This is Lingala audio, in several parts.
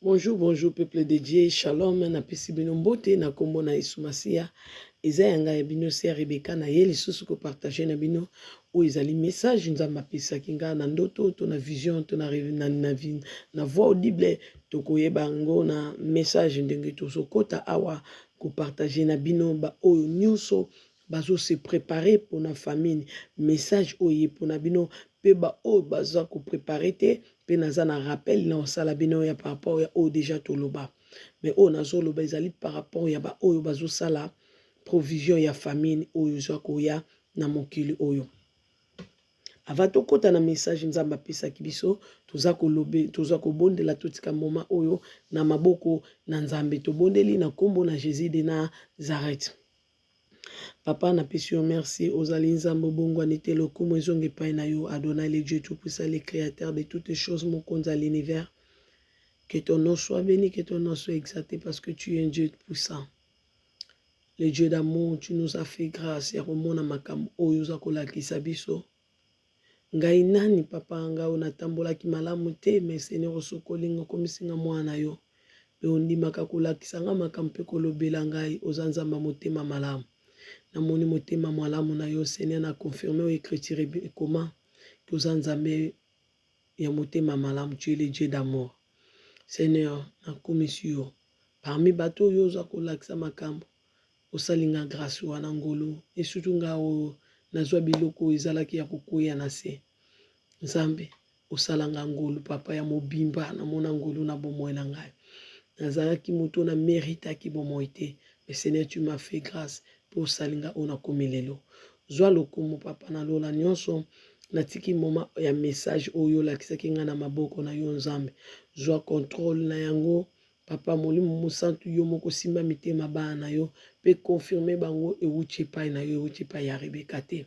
Bonjour, bonjour, peuple de Dieu, shalom, na pesi bino mbote, na kombo na Yesu Masia, eza yanga ya bino se Rebecca na ye lisusu ko partager na bino, o ezali message nzamba pesa kinga na ndoto, to na vision, to na voix audible, to koyeba ngo na message ndenge to sokota awa ko partager na bino ba oyo nyuso, bazo se préparer pour na famine, message oye pour na bino, pe ba oyo bazo ko préparer te, pe naza na rappel na osala bino ya par rapport ya oyo déjà toloba. Mais oyo nazo loba ezali par rapport ya ba oyo bazo sala provision ya famine oyo za koya na mokili oyo. Avant tokota na message nzamba pesaki biso, toza kolobe, toza kobondela totika moma oyo na maboko na nzambe tobondeli na kombo na Jésus de Nazareth. Papa na pesi yo merci, ozali nzambe bongwani te lokumu ezongi epai na yo, Adonai le Dieu tout-puissant, le créateur de toutes les choses, mokonzi à l'univers. Que ton nom soit béni, que ton nom soit exalté, parce que tu es un Dieu puissant. Le Dieu d'amour, tu nous as fait grâce. Ya romona makamu oyo za kolakisa biso. Ngai nani papa nga onatambola ki malamu te, mais Seigneur osokolinga komisinga mwana yo. Pe ondimaka kolakisa nga makamu pe kolobela ngai ozanzamba motema malamu. Na moni motema malamu na yo Seigneur na confirmer ou écriture comment que ozanzambe ya motema malamu, tu es le Dieu d'amour. Seigneur na commission parmi bato yo za kolakisa makambo osalinga grâce wana ngolo et surtout nga o nazwa biloko ezalaki ya kokoya na se. Nzambe osalanga ngolo papa ya mobimba na mona ngolo na bomoy na ngai. Nazalaki moto na mérite ki bomoy te, mais Seigneur tu m'as fait grâce pour salinga ona komelelo. Zwa lokumu papa na lola nyonso natiki moma ya message oyo lakisaki nga na maboko na yo Nzambe. Zwa contrôle na yango papa molimo mosantu yo moko simba mitema bana na yo pe confirmer bango ewuti epai na yo, ewuti epai ya Rebeka te.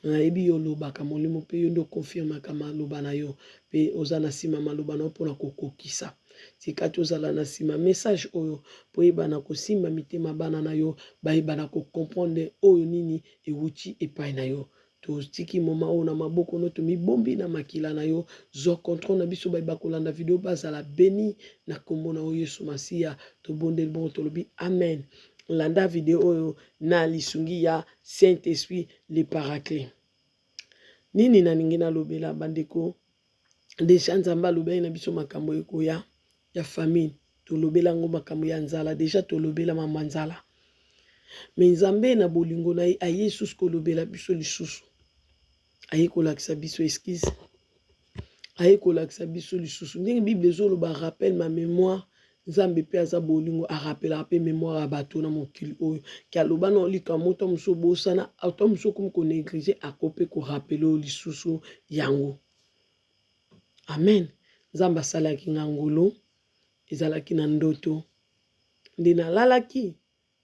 Nayebi yo lobaka molimo pe yo ndo confirmaka maloba na yo pe oza na nsima maloba na yo mpona kokokisa. Tikati ozala na nsima message oyo po yebana kosimba mitema bana na yo bayebana kocomprendre oyo nini ewuti epai na yo. Tiki moma oyo na maboko noto mibombi na makila na yo, zo contrôle na biso bayeba kolanda video bazala beni na kombo na yo Yesu Masia, to bondeli bon tolobi amen. Landa video oyo na lisungi ya Saint-Esprit le Paraclet. Nini na ningi na lobela bandeko deja nzamba alobeli na biso makambo ekoya ya famine, to lobela ngo makambo ya nzala, deja to lobela mama nzala. Mais nzambe na bolingo na ye aye susu kolobela biso lisusu. Aye kolakisa biso excuse. Aye kolakisa biso lisusu. Ndenge Bible ezoloba rappelle ma mémoire. Nzambe pe aza bolingo a rappela pe mémoire ya bato na mokili oyo. Ki aloba na olika moto muso bosana, auto muso komi ko négliger akope ko rappela lisusu yango. Amen. Nzambe asalaki nga ngolo, ezalaki na ndoto. Nde nalalaki,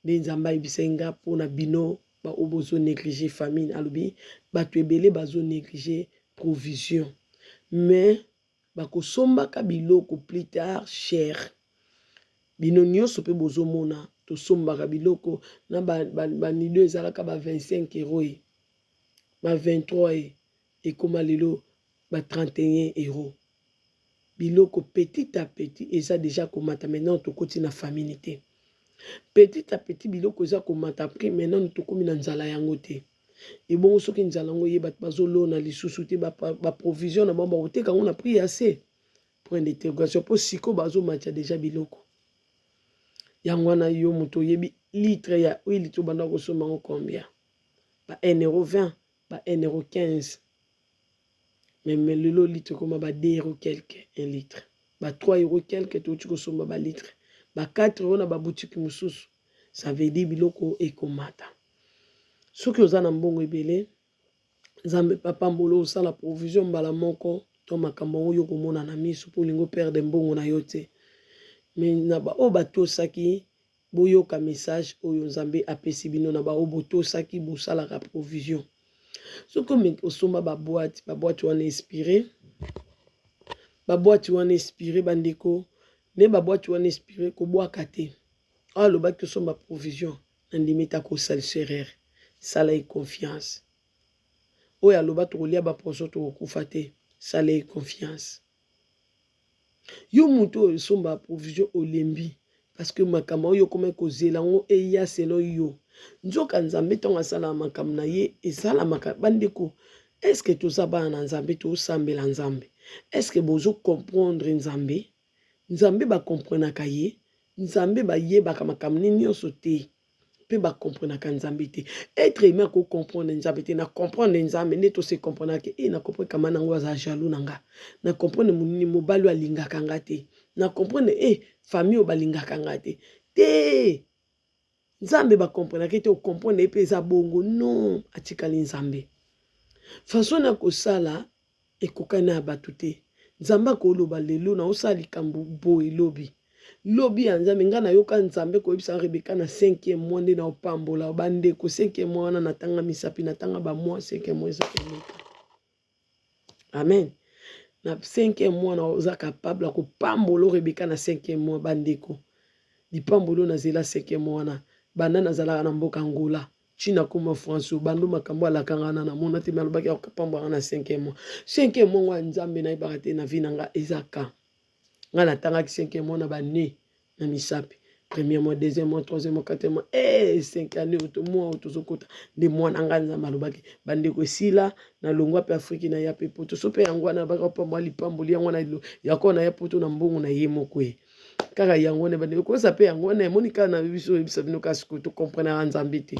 nde Nzambe ayebisaki nga mpona bino ba obozo négliger famine alobi bato ebele bazo négliger provision. Mais bakosombaka biloko plus tard cher. Bino nyonso pe bozo mona tosombaka biloko na ba nido ezalaka ba 25 €, ba 23 et koma lelo ba 31 €. Biloko petit à petit eza déjà komata maintenant tokoti na famine te. Petit à petit biloko eza komata prix maintenant tokomi na nzala yango te. Et bon soki nzala ngo ye bat bazolona lisusu te ba provision na bamba oteka ngo na prix assez. Point d'interrogation po siko bazo matia déjà biloko. Yango na yo moto yebi litre ya huile to banda ko soma ngo combien? Ba 1,20 €, ba 1,15 €. Mais lelo litre koma ba 2 € quelque un litre. Ba 3 € quelque to tiko soma ba litre. Ba 4 € na ba boutique mususu. Ça veut dire biloko ekomata. Soki oza na mbongo ebele, Nzambe papa mbolo osala provision mbala moko to makambo oyo komona na miso po lingo perdre mbongo na yo te. Mais na ba o batosaki boyoka message oyo Nzambe apesi bino na ba o botosaki bosalaka provision. Soki osomba ba boîte wana inspiré, ba boîte wana inspiré bandeko, ne ba boîte wana inspiré ko bwaka te. Aloba ki osomba provision ndimita ko salserer. Sala confiance. Oya aloba to kolia ba poso to kokufa te. Sala confiance. Yo muto somba provision olembi parce que makama yo comme kozela ngo eya selon yo. Nzoka nzambe tonga sala makam na ye esala makabandeko. Est-ce que tout ça ba na nzambe to sambela nzambe? Est-ce que bozo comprendre nzambe? Nzambe ba comprendre ka ye, nzambe ba ye ba makam ni nyonso te. Pe ba comprendre ka nzambe te. Être humain ko comprendre nzambe te na comprendre nzambe ne to se comprendre ke na comprendre kama nango za jaloux nanga. Na comprendre munini mobali alinga kanga te. Na comprendre famille balinga kanga te. Te nzambe ba comprendre ke te o comprendre pe za bongo non atikali nzambe. Façon na ko sala ekokana batu te. Nzamba ko loba lelo na osali kambu boy lobi. Lobi ya nzambe nga na yoka nzambe ko yebisa Rebeka na 5e mois nde na opambola bande ko 5e mois wana na tanga misapi na tanga ba mois 5e mois za komeka. Amen. Na 5e mois na oza capable ko pambola Rebeka na 5e mois bandeko. Di pambolo na zela 5e mois na banda na zala na mboka Angola. China kuma France bandu makambo alakanga na mona te malobaki ko pambola na 5e mois. 5e mois wa nzambe na ibarate na vie nanga ezaka. Nga na tanga ki 5e mois na ba né na misapi. 1er mois, 2e mois, 3e mois, 4e mois, 5 années auto mois auto sokota de mois nanga nzambe malobaki bande ko sila na longwa pe Afrique na ya pe poto so pe yango na ba ko pambola lipamboli yango na yako na ya poto na mbongo na ye moko e. Kaka yango ne bande ko sa pe yango na monika na biso bisa bino ka siko to comprendre nzambe te.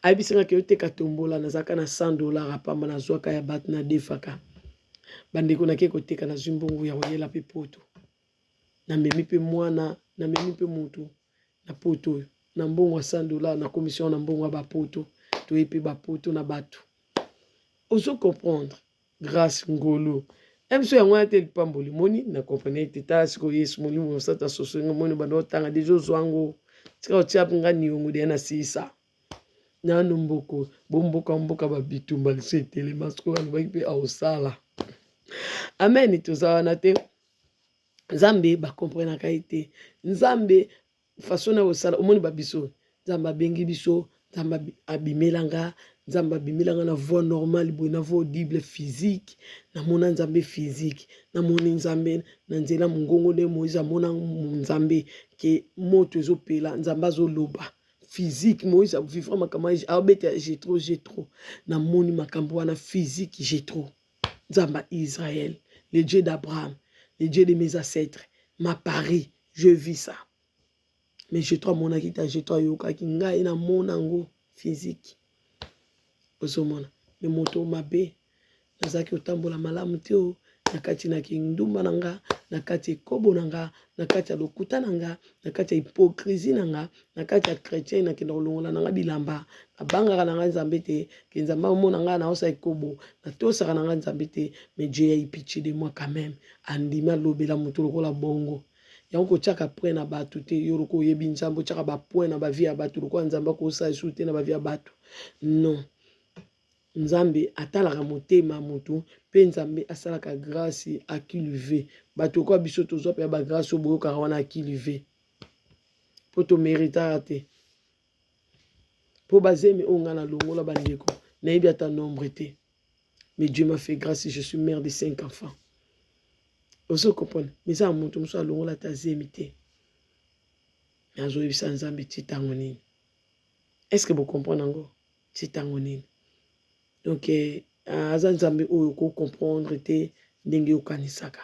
Abisinga ke yote katombola na zaka na $100 apamba na zwaka ya bat na defaka. Bande ko na ke ko teka na zimbongo ya oyela pe poto. Na memi pe mwana na memi pe mutu na poto na mbongo $100 na commission na mbongo ba poto to epe ba poto na batu. Oso comprendre grâce ngolo. Emso ya ngwa te pamboli moni na comprendre te ta siko Yesu moni mo sata soso ngomoni bando tanga dejo zwango. Tika otiap nga niongo de na sisa. Na nomboko bomboka mboka ba bitumba lise tele masko alobaki pe ausala. Amen tozawana te. Nzambe ba comprendre ka ite. Nzambe façon na osala omoni ba biso. Nzamba bengi biso, nzamba abimelanga, nzamba abimelanga na voix normale, boy na voix audible physique, na mona nzambe physique, na moni nzambe na nzela mungongo ne Moïse mona nzambe ke moto ezopela, nzamba zoloba physique Moïse vivra makama abeta j'ai trop na moni makambo wana physique j'ai trop. Nzamba Israël, le Dieu d'Abraham, le Dieu de mes ancêtres, m'a pari, je vis ça. Mais je trouve mon akita, je trouve yoka ki nga ina monango physique. Ozomona, me moto mabe, nazaki otambola malamu te o, nakati na kindumba nanga, nakati kobo nanga, nakati ya lokuta nanga, nakati ya hypocrisie nanga, nakati ya chrétien na kenda olongola nanga bilamba, abanga nanga nzambe te, ke nzamba mona nga na osa kobo, na tosaka nanga nzambe te, mais Dieu a eu pitié de moi quand même, andima lobela moto lokola bongo. Yango tchaka point na batu te yoroko yebi nzambo tchaka ba point na ba vie ya batu lokola nzamba ko sa te na ba vie ya batu. Non. Nzambe atalaka motema motu pe nzambe asalaka grâce à qui lui veut. Batu ko biso tozo pe ba grâce oboyo ka wana à qui lui veut. Po to mérita te. Po bazeme onga na longola bandeko. Na yebi ata nombre te. Mais Dieu m'a fait grâce, je suis mère de 5 enfants. Vous comprenez? Mais ça, mon tour, soit l'on l'a tazémité. Mais je vais sans ambi titangonine. Est-ce que vous comprenez encore? Titangonine. Donc, azan zambi ou comprendre te dengue au kanisaka.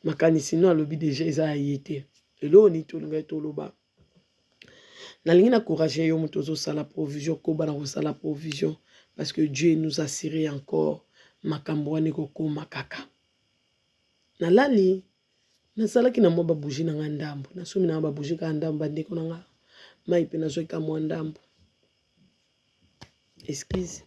Ma kanisino a lobi déjà isa yete. Et là on est tout le gars tout le bas. Na lingina courage yo mutozo sala provision ko bana ko sala provision parce que Dieu nous a assuré encore makambo wane ko makaka. Na lali na sala ki na mwa babuji na ngandambo na sumi na babuji ka ndambo bandeko na nga mai pe na zo ka mwa ndambo excuse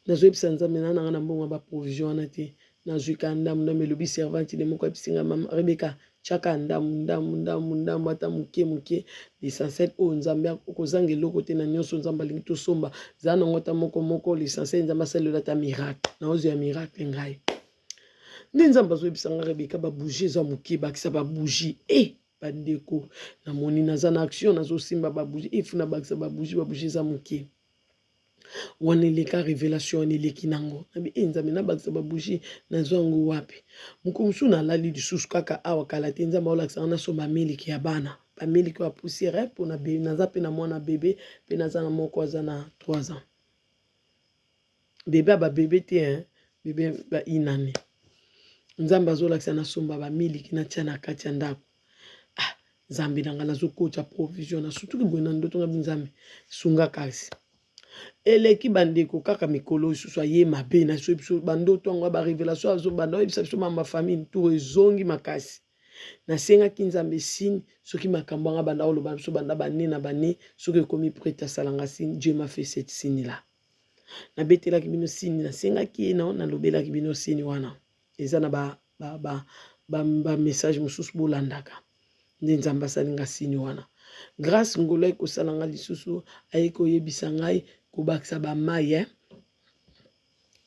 na zo episa nzambe na nga na mbongo ba provision na te na zo ka ndambo na melobi servante de moko episinga mama Rebeka chaka ndambo ata muke l'essentiel o nzambe okozanga eloko te na nyonso nzamba lingi to somba za na ngota moko l'essentiel nzamba salela ta miracle na ozo ya miracle ngai. Ni nzamba zo ebisanga Rebeka ba bougie za muke bakisa ba bougie bandeko na moni na za na action na zo simba ba bougie ifuna bakisa ba bougie za muke wana eleka révélation wana eleki nango nabi nzambe nabakisa babushi nazwa yango wapi moko mosusu nalali lisusu kaka awa kala te nzambe aolakisanga nasomba miliki ya bana bamiliki ya poussière mpona naza mpe na mwana bebe mpe naza na moko aza na 3 ans bebe babebe te bebe bainane nzambe azolakisa nasomba bamiliki natia na kati ya ndako nzambe nanga nazokota provision na surtout boye na ndoto ngabi nzambe sunga kasi eleki bandeko kaka mikolo lisusu aye mabe na biso bandoto yango barévélation azobanda oyebisa biso mama famille tour ezongi makasi nasengaki nzambe sini soki makambo anga banda oloba biso banda bane na bane soki ekomi prête asalanga sini Dieu m'a fait cette signe là nabetelaki bino sini nasengaki ye nalobelaki bino sini wana eza na ba message mosusu bolandaka nde nzambe asalinga sini wana grâce ngolo ekosala nga lisusu aye koyebisa ngai kobakisa bamai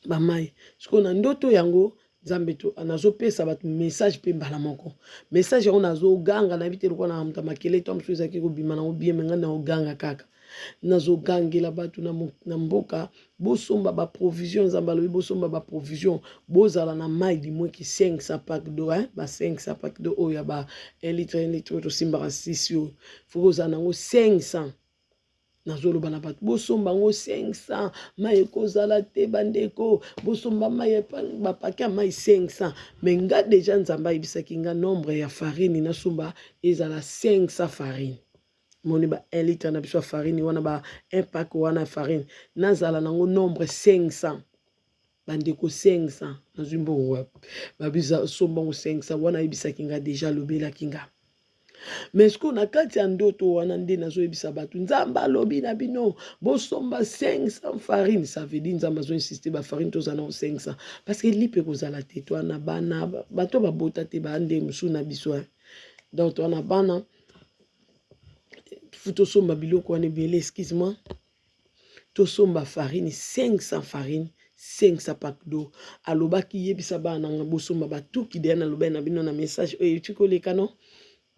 bamai siko na ndoto yango nzambe to anazopesa bato message mpe mbala moko message yango nazoganga na bite lokwa na moto makele to mosusu ezalaki kobima nango bien menga na oganga kaka nazogangela bato na mboka bosomba baprovision nzambe alobi bosomba baprovision bozala na mai limweki 500 pack d'eau ba 500 pack d'eau oyo ya ba 1 litre tosimbaka 6 oyo fo kozala nango 500 nazoloba na bato bosomba yango 500 mai ekozala te bandeko bosomba mai bapake ya mai 500 me nga deja nzambe ayebisaki nga nombre ya farine nasomba ezala 500 farine moni ba 1 litre na biso ya farine wana ba 1 pack wana farine nazala nango nombre 500 bandeko 500 nazwi mbongo wapi babisa somba ngo 500 wana ayebisaki nga deja alobelaki nga mais siko na kati ya ndoto wana nde nazoyebisa bato nzambe alobi na bino bosomba 500 farine ça veut dire nzambe azoinsiste bafarine tozala nango 500 parce que lipe kozala te twana bana bato babota te bande mosusu na biso donc twana bana tosomba biloko wana ebele excuse-moi tosomba farine 500 farine 500 pack d'eau alobaki yebisa bana nga bosomba batuki deya nalobai na bino na message oyo tikoleka no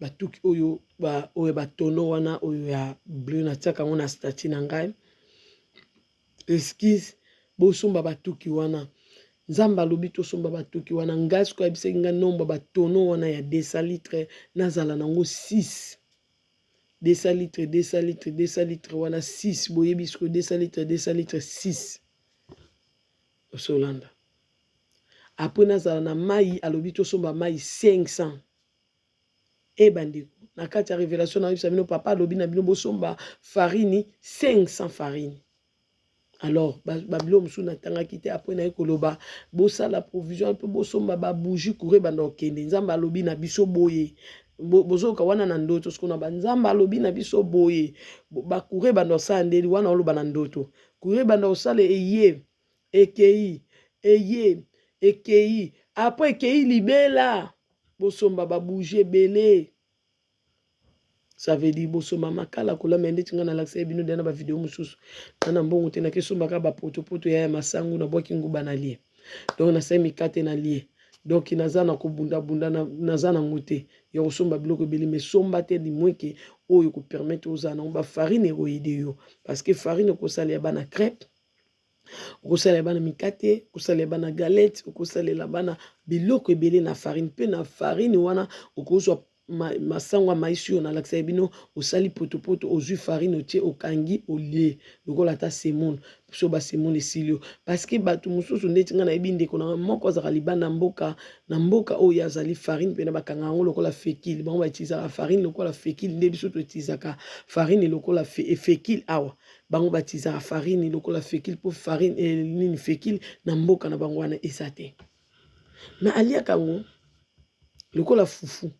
batuki oyo batono wana oyo ya bleu natiaka yango na stati na ngai esquisse bosomba batuki wana nzambe alobi tosomba batuki wana ngai siko ayebisaki nga nomba batono wana ya 200 litre nazala nango 6 200 litre wana 6 boyebi siko 200 litre 6 osolanda apres nazala na mai alobi tosomba mai 500 bandeko na kati ya révélation na yebisa bino papa alobi na bino bosomba farine 500 farine alors babilo mosusu natangaki te apres naye koloba bosala provision mpe bosomba babougie koure banda okende nzambe alobi na biso boye bozoka wana na ndoto siko na banzambe alobi na biso boye bakoure banda osala ndeli wana oloba na ndoto koure banda osala ekei apres ekei libela bosomba babougie ebele ça veut dire bosomba makala kolama ndeti nga nalakisa bino dena ba video mosusu na mbongo te nakesombaka bapotopoto ya masangu na bwaki nguba na lie donc nasai mikate na lie donc naza na kobundabunda naza na ngote ya kosomba biloko ebele mais somba te limweke oyo kopermettre ozala nango bafarine ekoyede yo parce que farine okosalela bana crêpe okosalela bana mikate okosalela bana galette okosalela bana biloko ebele na farine mpe na farine wana okozwa masango ya maïs oyo nalakisa bino osali potopoto ozwi farine otie okangi olie lokola ata semoule so basemoule esili yo parce que bato mosusu ndeti nga nayebi ndeko na moko azalaka libanda na mboka oyo azali farine mpena bakanga yango lokola fekile bango bautizaka farine lokola fekile nde biso toutizaka farine lokola fekile awa bango batizaka farine lokola fekile mpo farine nini fekile na mboka na bango wana eza te me aliaka yango lokola fufu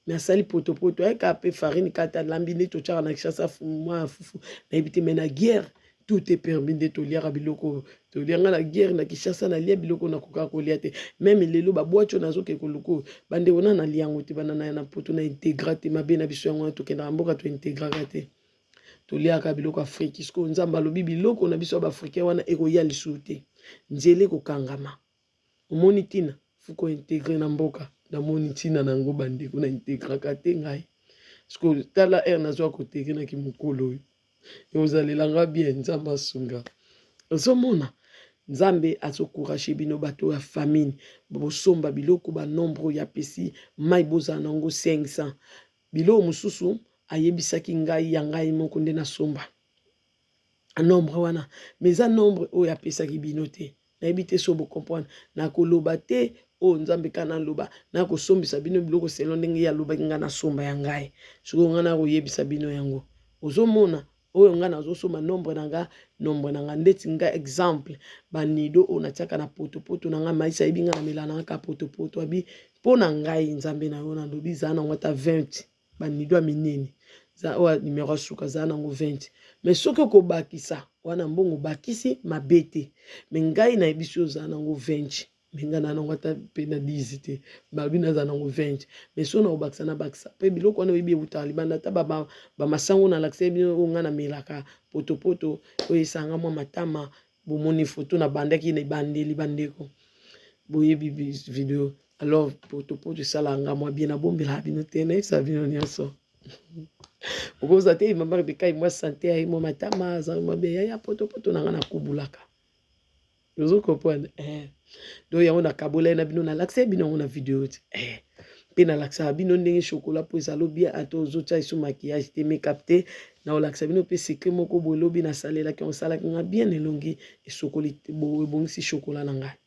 mais asali potopoto ayeka mpe farine kata lambi nde totyaka na kishasa mwa ya fufu nayebi te me na guerre tout est permis nde toliaka biloko tolianga na guerre na kishasa nalia biloko nakokaka kolia te meme lelo babwati oyo nazokeke koloko bandeko na nalia yango te bana na poto na intégra te mabe na biso yango tokendaka mboka tointégraka te toliaka biloko afriki siko nzambe alobi biloko na biso ya baafrikain wana ekoya lisusu te nzela ekokangama omoni ntina fuko integre na mboka namoni ntina nango bandeko na integraka te ngai siko tala aire nazwa kotegre na kimokolo oyo ekozalelanga bien nzambe asunga ozomona nzambe azokourage bino bato ya famine bosomba biloko banombre ya pesi mai bozala nango 500 biloko mosusu ayebisaki ngai ya ngai moko nde nasomba nombre wana mais eza nombre oyo apesaki bino te nayebi te so bocomprendre nakoloba te oyo nzambe kana loba nakosombisa bino biloko selo ndenge ye alobaki ngai nasomba ya ngai soki ngai nakoyebisa bino yango ozomona oyo ngai nazosomba nombre na nga ndeti nga exemple banido oyo natiaka na potopoto na ngai maisa yebi ngai namela na nga potopoto abi mpo na ngai nzambe na yo nalobi zala nango ata 20 banido ya minene oyo numero suka zala nango 20 mais soki okobakisa wana mbongo bakisi mabe te mais ngai nayebi so ozala nango 20 mais ngai na nango ata mpe na 10 te babi nazala nango 20 mais so na obakisa na bakisa mpe biloko wana oyebi eutaka libanda ata bamasango nalakisa yebi oyo ngai namelaka potopoto oyo esanga mwa matama bomoni foto na bandaki na ebandeli bandeko boyebi video alors potopoto esalaka nga mwa bien nabombelaka bino te nayebisa bino nyonso okoza te mama Rebeka mwa sante ya mwa matama aza mwa be ya potopoto na nga nakubulaka ozo comprendre donc yango nakabola na bino nalakisa bino yango na video te mpe nalakisaka bino ndenge chokola mpo ezala bien ata ozotya esu maquillage te make-up te naolakisa bino mpe secret moko boye lobi nasalelaki osalaki nga bien elongi esokoli ebongisi chokola na ngai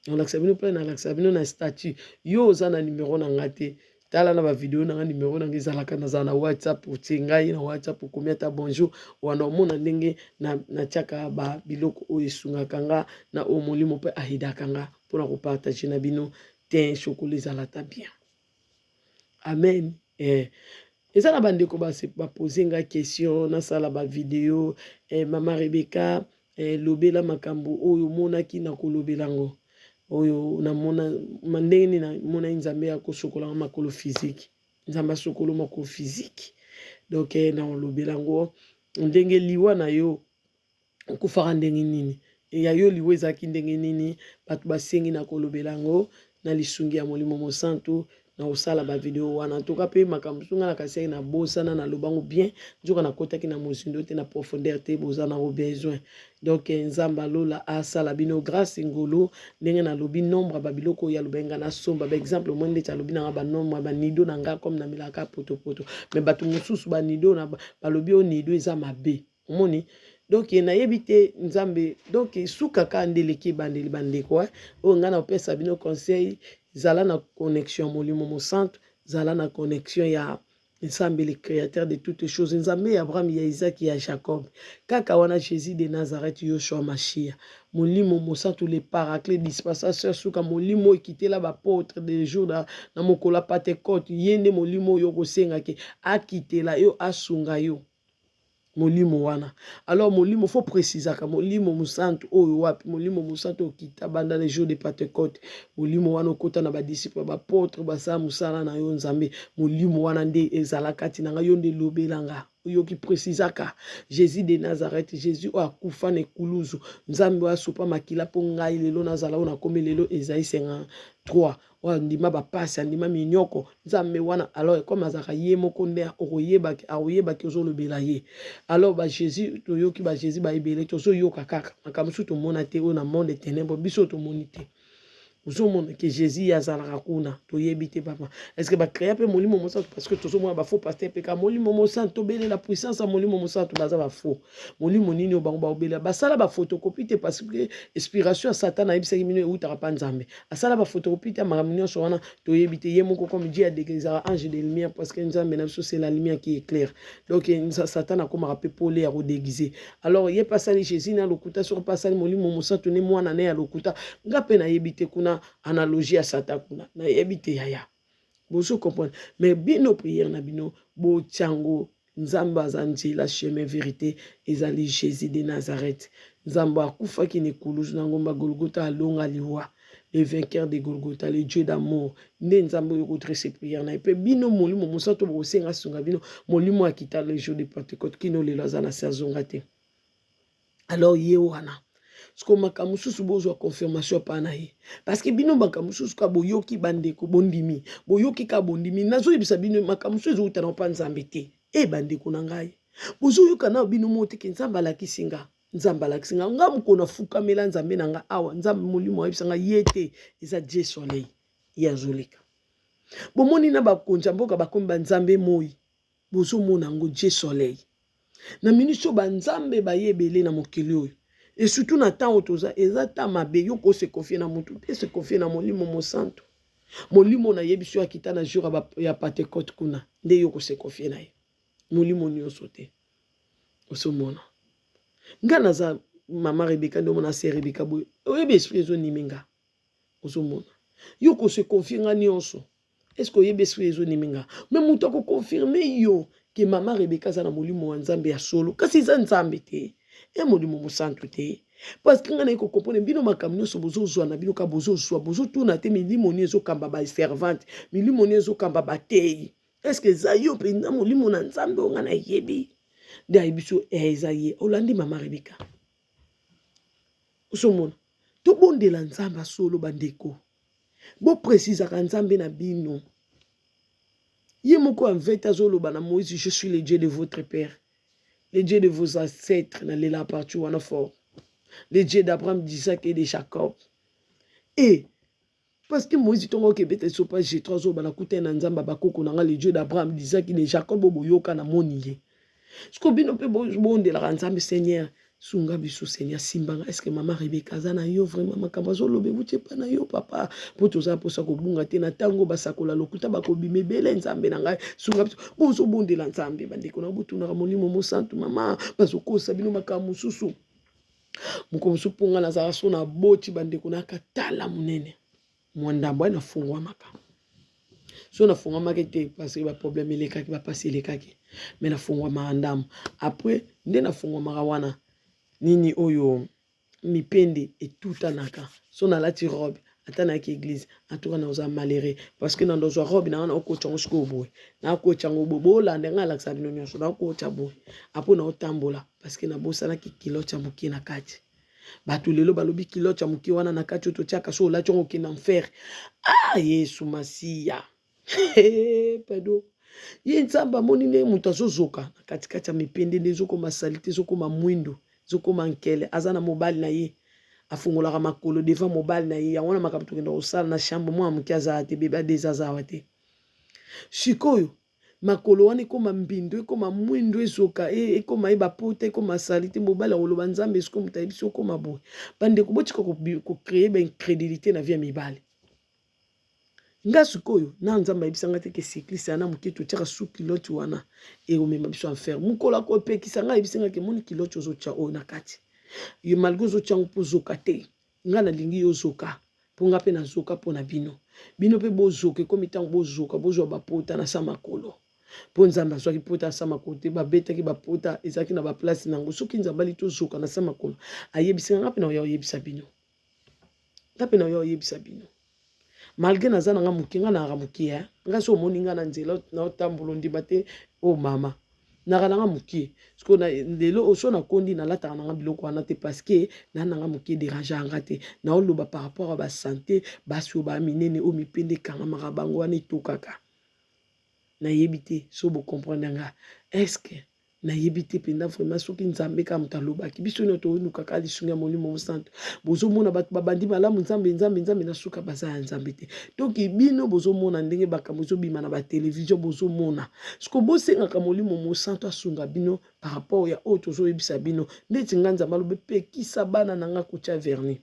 naolakisa bino mpe nalakisa bino na statut yo oza na numero na nga te tala na bavideo na nga numero na nga ezalaka nazala na whatsapp otie ngai na whatsapp okomi ata bonjour wana omona ndenge natiaka biloko oyo esungaka nga na oyo molimo mpe ahidaka nga mpona kopartage na bino te chokola ezala ata bien amen eza na bandeko bapose nga question nasala bavideo mama Rebeka lobela makambo oyo omonaki na kolobela ngo oyo namona ndenge nini namona nzambe akosokola makolo physique nzambe asokolo makolo physique donc naolobela ngo ndenge liwa na yo okufaka ndenge nini ya yo liwa ezalaki ndenge nini bato basengi na kolobela ngo na lisungi ya molimo mosantu na osala bavideo wana ntoka mpe makambo sunga na kasi na bosana na lobango bien nzoka na kotaki na mozindo te na profondeur te boza na besoin donc nzamba alola asala bino grâce ngolo ndenge na lobi nombre babiloko ya lobenga na somba ba exemple mo ndeti alobi na ba nombre ba nido na nga comme na milaka potopoto mais bato mosusu ba nido na balobi o nido eza mabe omoni donc nayebi te nzambe donc sukaka ndeleki bandeli bandeko oyo nga na opesa bino conseil zala na connexion molimo mosantu zala na connexion ya nzambe le créateur de toutes choses nzambe ya Abraham ya Isaac ya Jacob kaka wana Jésus de Nazareth Yoshua Mashia molimo mosantu le paraclet dispensateur suka molimo ekitela bapôtre de jour na mokola Pentecôte yende molimo yo kosengaki akitela yo asunga yo molimo wana alors molimo faut préciser ka molimo musantu oyo wapi molimo musantu okita banda les jours de Pentecôte molimo wana okota na ba disciples ba apôtres basa musala na yo nzambe molimo wana nde ezala kati na yo nde lobelanga oyo ki préciser ka Jésus de Nazareth Jésus o akufa na ekuluzu nzambe asupa makila po ngai lelo nazala ona komi lelo Esaïe 53 wa ndima bapasi ndima minyoko nzambe wana alors comme azaka ye moko nde okoyebaki ozolobela ye alors ba Jésus toyoki ba Jésus ba ebele tozoyoka kaka makambo so tomona te oyo na monde ténèbres biso tomoni te ozomona que Jésus azalaka kuna toyebi te papa est-ce que ba créer pe molimo mosantu parce que tozomona ba faux pasteur pe ka molimo mosantu tobele la puissance ya molimo mosantu baza ba faux molimo nini obango ba obela basala ba photocopie te parce que inspiration ya Satan na ebisaki mino eutaka pa nzambe asala ba photocopie te makambo nyonso wana toyebi te ye moko comme Dieu a déguisé ange de lumière parce que nzambe na biso c'est la lumière qui éclaire donc Satan akomaka pe pole ya kodéguiser alors ye pasali Jésus na lokuta sur pasali molimo mosantu ne mwana ne ya lokuta ngape na yebi te kuna analogie à Satan kuna na yebite yaya bozo comprendre mais bino prière na bino bo tiango nzamba azanji la chemin vérité ezali Jésus de Nazareth nzamba akufa ki ne kuluzu na ngomba Golgotha alonga liwa le vainqueur de Golgotha le Dieu d'amour ne nzamba yo kodresse prière na pe bino molimo mosato bo senga sunga bino molimo akita le jour de Pentecôte kino le lazana sazonga te alors ye wana sko makambo susu bozwa confirmation pa na ye parce que bino makambo susu ka boyoki bandeko bondimi boyoki ka bondimi nazoyebisa bino makambo susu ezouta na pa nzambe te e bandeko na ngai bozoyoka na bino mote ke nzambe alakisinga nzamba laksinga nga mukona fuka mela nzambe nanga awa nzambe molimo ayebisanga yete eza Dieu soleil ya zoleka bomoni na bakonja mboka bakombi banzambe moi bozomona ngo Dieu soleil na miniso banzambe bayebele na mokili oyo et surtout na temps otoza eza ta mabe yo ko se confier na mutu te se confier na molimo mosanto molimo na yebiso akita na jour ya Pentecôte kuna nde yo ko se confier na ye molimo nyonso te osomona nga naza mama Rebecca ndo mona se Rebecca boy oyebe esprit ezo niminga osomona yo ko se confier nga nyonso est-ce que oyebe esprit ezo niminga mais mutu ko confirmer yo que mama Rebecca za na molimo wa nzambe ya solo kasi za nzambe te e molimo mosantu te parce que nga na ko comprendre bino makambo nyonso bozozwa na bino ka bozozwa bozotuna te milimo ni ezokamba ba servante milimo ni ezokamba batei est-ce que za yo pe na molimo na nzambe nga na yebi nde ayebiso eza ye olandi mama Rebecca osomona tobondela nzambe solo bandeko bo précisaka nzambe na bino ye moko anveta zoloba na Moïse je suis le Dieu de votre père le Dieu de vos ancêtres na lela partout wana fort le Dieu d'Abraham, d'Isaac et de Jacob et parce que Moïse tongo ke bete so pas J3 zo bana kutena nzamba bakoko na le Dieu d'Abraham, d'Isaac et de Jacob boyoka na moniye sko bino pe bondela nzambe Seigneur sunga biso Seigneur simbanga est-ce que mama Rebecca zana yo vraiment makambo zolobe buti pa na yo papa poto za posa ko bunga te na tango basakola lokuta bakobime bele nzambe na ngai sunga biso bozo bondela nzambe bandeko na butu na molimo mosantu mama bazokosa bino makambo susu mukomusu ponga na za so na boti bandeko na katala munene mwandambo na fungwa maka so na fungwa maka te parce que ba problème elekaki ba passer elekaki mais na fungwa mandam après nde na fungwa maka wana nini oyo mipende etuta naka so na lati robe atana ki église atuka na oza maléré parce que na ndozo robe na oko chango siko boy na ko chango bobo la ndenga la sabino nyonso na ko chaboy apo na otambola parce que na bosana ki kilo cha muki na kati batu lelo balobi kilo cha muki wana na kati to chaka so la chongo ki na enfer ah Yesu Masia pedo ye nzamba moni ne mutu azozoka na kati kati ya mipende ndezoko masalite zoko mamwindo zoko mankele azana mobile na ye afungolaka makolo devant mobile na ye ya wana makambo tokenda kosala na chambre mwa muki azala te bebe adezazawa te sikoyo makolo wana ekoma mbindo ekoma mwindo ezoka ekoma yeba pota ekoma salite mobile akoloba nzambe esiko mutu ayebi so okoma boye bandeko botika kocreye baincrédulité na vie ya mibale nga sikoyo na nzambe ayebisanga te ke cycliste ana muke totiaka su kilote wana ekomema biso enfer mukolo akopekisa nga ayebisanga ke moni kilote ozotya oyo na kati yo malgré ozotyango mpo zoka te nga nalingi yo zoka mpo nga mpe nazoka mpo na bino bino mpe bozoka ekomi ntango bozoka bozwa bapota na sa makolo mpo nzambe azwaki pota na sa makolo te babetaki bapota ezalaki na baplace nango soki nzambe ali tozoka na sa makolo ayebisanga nga mpe na oya oyebisa bino nga mpe na oya oyebisa bino malgré naza nanga muke nga nanga muke nga so omoni nga na nzela na otambola ndima te o mama naka nanga muke siko na lelo so na kondi nalataka nanga biloko wana te parce que na nanga muke déranger anga te na oloba par rapport à ba santé basi ba minene o mipende kanga maka bango wana etokaka na yebi te so bo comprendre nga est-ce que na yebi te penda vraiment soki nzambe ka mutu alobaki biso nyoto oyinukaka lisungi ya molimo mosantu bozomona bato babandi malamu nzambe na suka baza ya nzambe te donc bino bozomona ndenge bakambo ezobima na batelevizio bozomona siko bosengaka molimo mosantu asunga bino par rapport ya oyo tozoyebisa bino ndeti nga nzambe alobi pekisa bana na nga kotya verni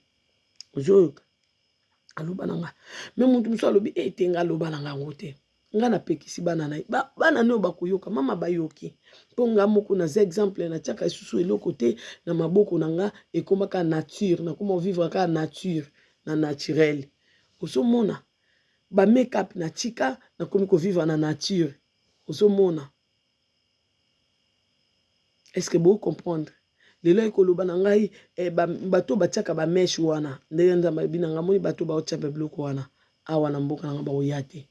ozoyoka aloba na nga me mutu mosu alobi ete nga aloba na nga yango te nga na pekisi bana na bana neo bakoyoka mama bayoki mpo nga moko naza exemple na tiaka lisusu eloko te na maboko na nga ekomaka nature nakoma vivre kaka nature na naturel ozomona ba make up na tika nakomi kovivre na nature ozomona est-ce que bo comprendre lelo ekoloba na ngai bato batiaka ba mesh wana ndenge nzambe binanga moni bato baotya biloko wana awa na mboka na nga baoya te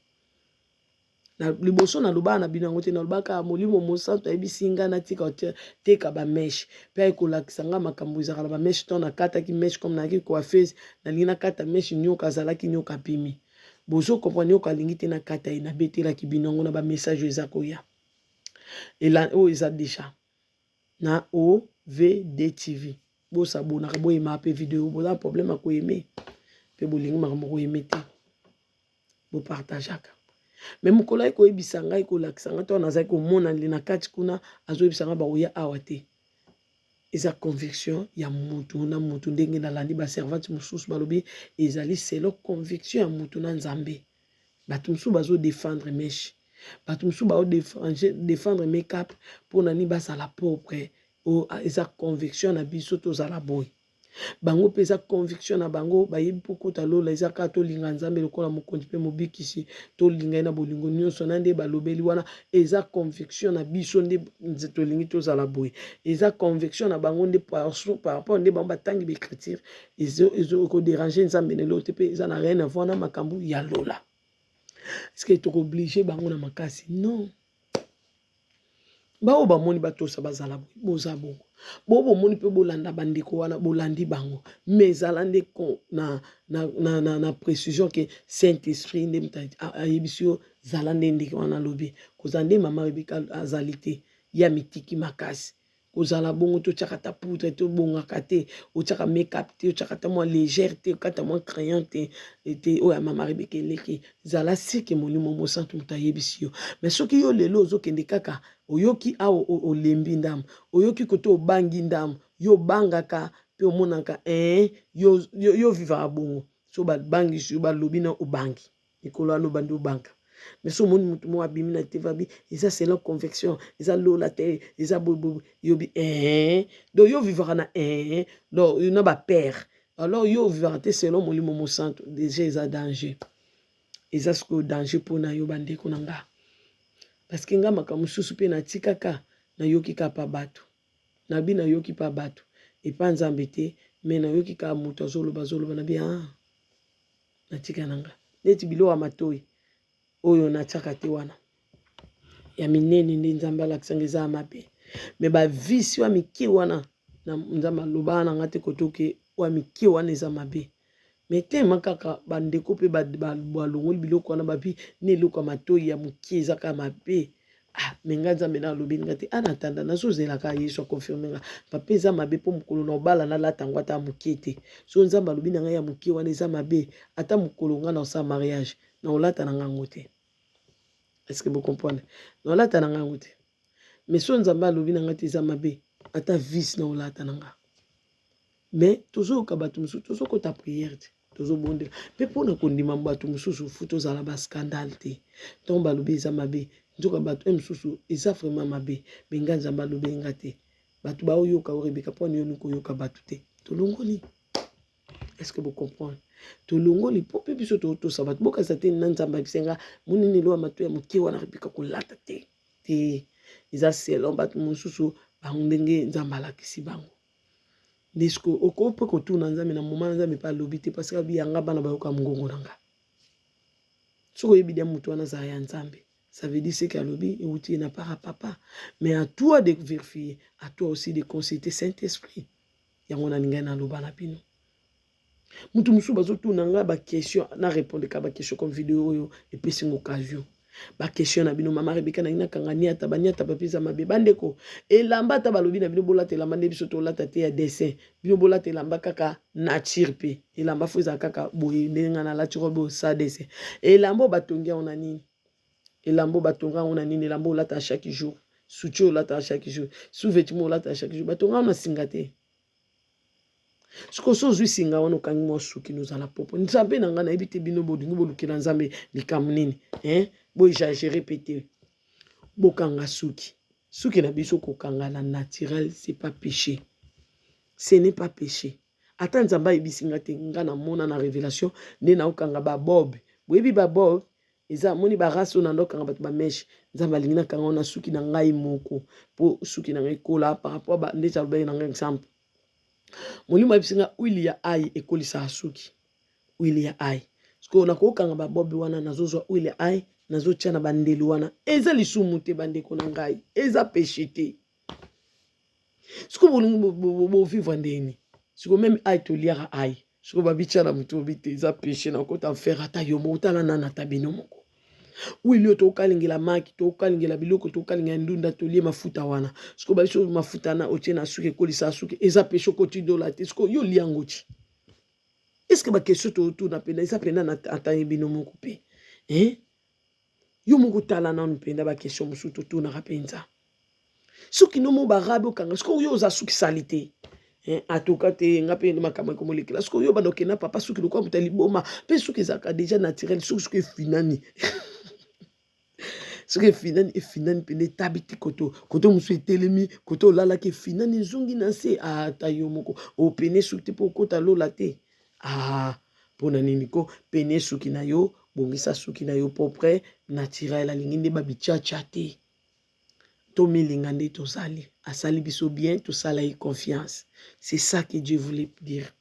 na liboso na loba na bino yango te na lobaka molimo mosantu ayebisi nga natika teka ba mesh pe ekolakisa nga makambo ezaka na ba mesh to nakataki mesh comme naki coiffeuse nalingi nakata mesh nyoka azalaki nyoka pimi bozo comprendre nyoka alingi te nakata ye nabetelaki bino yango na ba message eza koya oyo eza deja na OVD TV bo sabona ka bo ema pe vidéo bo da problème à ko aimer pe bo lingi maka moko aimer te bo partageaka mais mukolo ko ebisa ngai ko lakisa ngai to naza ko mona li na kati kuna azo ebisa ngai ba oya awa te eza conviction ya mutu na mutu ndenge na landi ba servante mususu balobi ezali selo conviction ya mutu na nzambe bato mususu bazo défendre meche bato mususu bao défendre make-up pour nani basala propre o eza conviction na biso tozala boy bango pesa conviction na bango bayebi pokota lola eza ka tolinga nzambe lokola mokonzi pe mobikisi tolinga na bolingo nyonso na nde balobeli wana eza conviction na biso nde tolingi tozala boy eza conviction na bango nde par rapport nde bango batangi l'écriture ezo ko déranger nzambe ne lote pe eza na rien à voir na makambo ya lola. Est-ce que tu es obligé bango na makasi? Non. Ba oba moni batosa bazala boza bongo. Bo moni pe bolanda bandeko wana bolandi bango. Mais zalande ko na précision que Saint-Esprit nde mtati ayebisio zalande ndeko wana lobi. Kozande mama Rebeka azalite ya mitiki makasi. Kozala bongo to chakata poudre to bonga kate o chaka make-up te o chakata mo légèreté kata mo crayon te o ya mama Rebeka leki zala sike molimo mo santu mutayebisio mais soki yo lelo ozokende kaka oyoki awo olembi ndam oyoki koto obangi ndam yo bangaka pe omonaka yo vivra bongo so ba bangi so ba lobina obangi ikolo alo bandi obanka. Mais so moni mutu mo abimi na tevabi eza c'est la conviction eza lola te eza bobo yobi donc yo vivra na donc yo na ba père alors yo vivra te selon molimo mo santo déjà eza danger eza ce danger pona yo bande ko nanga parce que nga makamu susu pe na tikaka na yoki ka pa bato na bi na yoki pa bato et pas nzambe te mais na yoki ka mutu azoloba na bi na tika nanga neti bilo wa matoi oyo na tshaka te wana ya minene ndi nzamba lakisanga eza mabe me ba visi wa miki wana na nzamba loba na ngate kotoke wa miki wana eza mabe me te makaka bandeko pe balongoli biloko wana babi ne loko matoi ya muki eza ka mabe menga nzambe na lobi ngate ana tanda na zozela ka yesu confirmer nga papa eza mabe po mukolo na obala na lata ngwata muki te so nzamba lobi na nga ya muki wana eza mabe ata mukolo nga na sa mariage na olata na ngango te. Est-ce que vous comprenez? Non, là, tu as un goût. Mais si on a mal au vin, tu as mabe. Ata vis na ola tananga. Mais toujours kabatu musu, toujours ko ta prière, toujours bonde. Mais pour na kondima mbatu musu futo za la ba scandale te. Tomba lobi za mabe. Njoka batu musu eza vraiment mabe. Benga nzamba lobi ngate. Batu ba oyo ka Rebeka po ni yo ko yoka batu te. Tolongoni. Est-ce que vous comprenez? To longo li pope biso to sabat boka sa te nzamba bisenga munini lo amatu ya muki wana Rebeka kolata te iza selon bat mususu bangenge nzamba la kisi bango disco oko pe ko tuna nzambe na moment nzambe pa lobi te parce que bi yanga bana ba yoka mungongo nanga soko yebi de mutu wana za ya nzambe ça veut dire c'est que lobi et outi na para papa mais à toi de vérifier à toi aussi de consulter Saint-Esprit yango na ninga na loba na bino. Mutu musu bazo tuna nga ba question na répondre ka ba question comme vidéo yo et puis c'est une occasion ba question na bino mama Rebeka na ina kangania tabanyata papisa mabe bandeko elamba ta balobi na bino bolata elamba nde biso to lata te ya dessin bino bolata elamba kaka nature pe elamba foza kaka boye ndenga na lati robe sa dessin elamba batongia ona nini elamba batonga ona nini elamba olata chaque jour soutio olata chaque jour sous-vêtement olata chaque jour batonga ona singate. Ce que sozu singa wana kangi mo suki nous ala popo nzambe na ngana ebite bino bodingo bolukela nzambe likamnini bo exagérer pété bokanga suki na biso ko kanga na naturel c'est pas péché ce n'est pas péché ata nzamba ebisinga te ngana mona na révélation nde na okanga ba bob boyebi ba bob eza moni ba raso na ndokanga batu ba mesh nzamba lingina kanga na suki na ngai moko po suki na ngai kola par rapport ba ndeta ba na exemple. Molimo ebisinga huile ya ai ekolisa asuki huile ya ai sko na kokanga ba bobi wana nazozwa huile ya ai nazotia na bandelu wana eza lisumu te bandeko na ngai eza péché te sko bo vivre ndeni sko même ai to liara ai sko babitia na mutu bite eza péché na kota faire ata yo motala nana tabino moko Wili to kalingela maki to kalingela biloko to kalingela ndunda to lie mafuta wana siko ba biso mafuta na otie na suke kolisa suke eza pe chokoti do la te siko yo liango ti est-ce que ba question to na pena eza pena na atanye bino moko pe yo moko tala na mpenda ba question musu to na rapenza soki no mo barabe okanga siko yo za suki salite atoka te ngape makama ko molekela siko yo banoke na papa suki lokwa mutali boma pe suki zaka déjà naturel suki finani suki finani pene tabiti koto musu etelemi koto lala ke finani zungi na se ata yo moko o pene suki po kota lola te pona nini ko pene suki na yo bongisa suki na yo propre naturel alingi nde babichacha te to milinga nde tozali asali biso bien tosala ye confiance. C'est ça que Dieu voulait dire.